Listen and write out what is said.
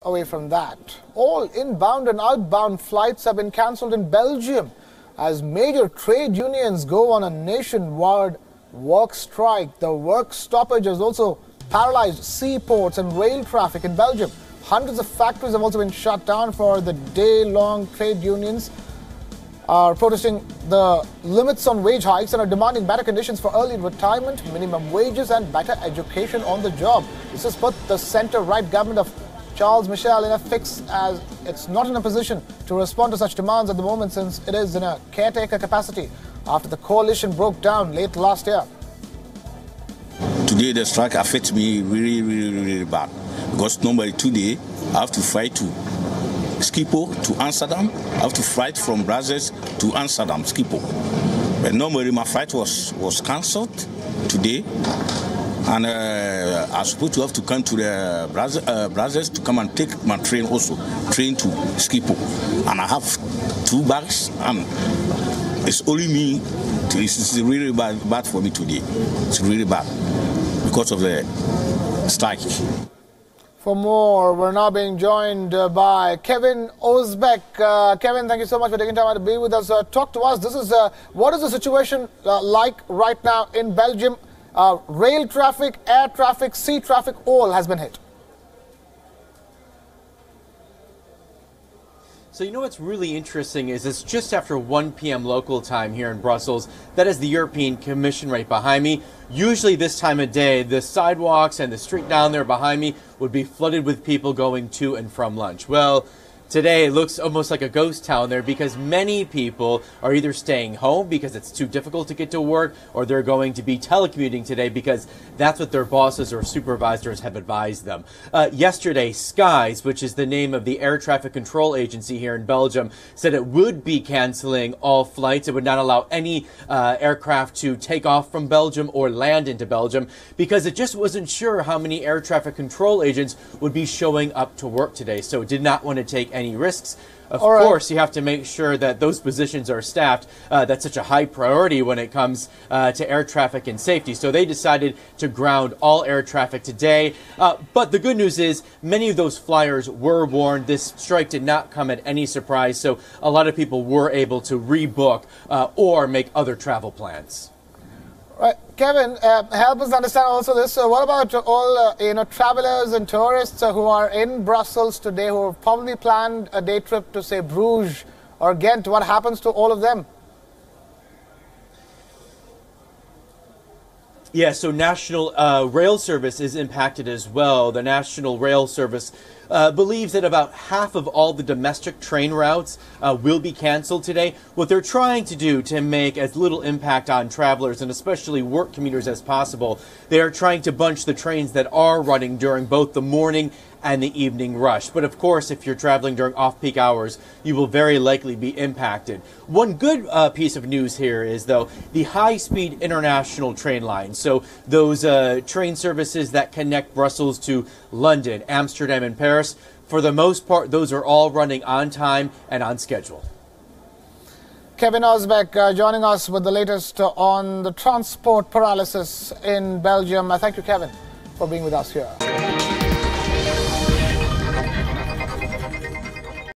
Away from that, all inbound and outbound flights have been cancelled in Belgium as major trade unions go on a nationwide work strike. The work stoppage has also paralyzed seaports and rail traffic in Belgium. Hundreds of factories have also been shut down for the day-long. Trade unions are protesting the limits on wage hikes and are demanding better conditions for early retirement, minimum wages and better education on the job. This has put the centre-right government of Charles Michel in a fix, as it's not in a position to respond to such demands at the moment, since it is in a caretaker capacity after the coalition broke down late last year. Today the strike affects me really bad, because normally today I have to fight to Schiphol to Amsterdam. I have to fight from Brussels to Amsterdam, Schiphol. But normally my flight was cancelled today. And I was supposed to have to come to the Brussels to come and take my train also, train to Schiphol. And I have 2 bags, and it's only me. It's really bad for me today. It's really bad because of the strike. For more, we're now being joined by Kevin Ozbek. Kevin, thank you so much for taking time to be with us. Talk to us. This is what is the situation like right now in Belgium? Rail traffic, air traffic, sea traffic, all has been hit. So you know what's really interesting is it's just after 1 p.m. local time here in Brussels. That is the European Commission right behind me. Usually this time of day, the sidewalks and the street down there behind me would be flooded with people going to and from lunch. Well, today it looks almost like a ghost town there, because many people are either staying home because it's too difficult to get to work, or they're going to be telecommuting today because that's what their bosses or supervisors have advised them. Yesterday, Skies, which is the name of the air traffic control agency here in Belgium, said it would be canceling all flights. It would not allow any aircraft to take off from Belgium or land into Belgium, because it just wasn't sure how many air traffic control agents would be showing up to work today. So it did not want to take any risks. Of course, you have to make sure that those positions are staffed. That's such a high priority when it comes to air traffic and safety. So they decided to ground all air traffic today. But the good news is many of those flyers were warned. This strike did not come at any surprise. So a lot of people were able to rebook or make other travel plans. Right, Kevin, help us understand also this. What about all travelers and tourists who are in Brussels today, who have probably planned a day trip to, say, Bruges or Ghent? What happens to all of them? Yeah, so National Rail Service is impacted as well. The National Rail Service believes that about half of all the domestic train routes will be canceled today. What they're trying to do to make as little impact on travelers and especially work commuters as possible, they are trying to bunch the trains that are running during both the morning and the evening rush. But of course, if you're traveling during off-peak hours, you will very likely be impacted. One good piece of news here is, though, the high-speed international train lines. So those train services that connect Brussels to London, Amsterdam, and Paris, for the most part, those are all running on time and on schedule. Kevin Ozbek joining us with the latest on the transport paralysis in Belgium. Thank you, Kevin, for being with us here.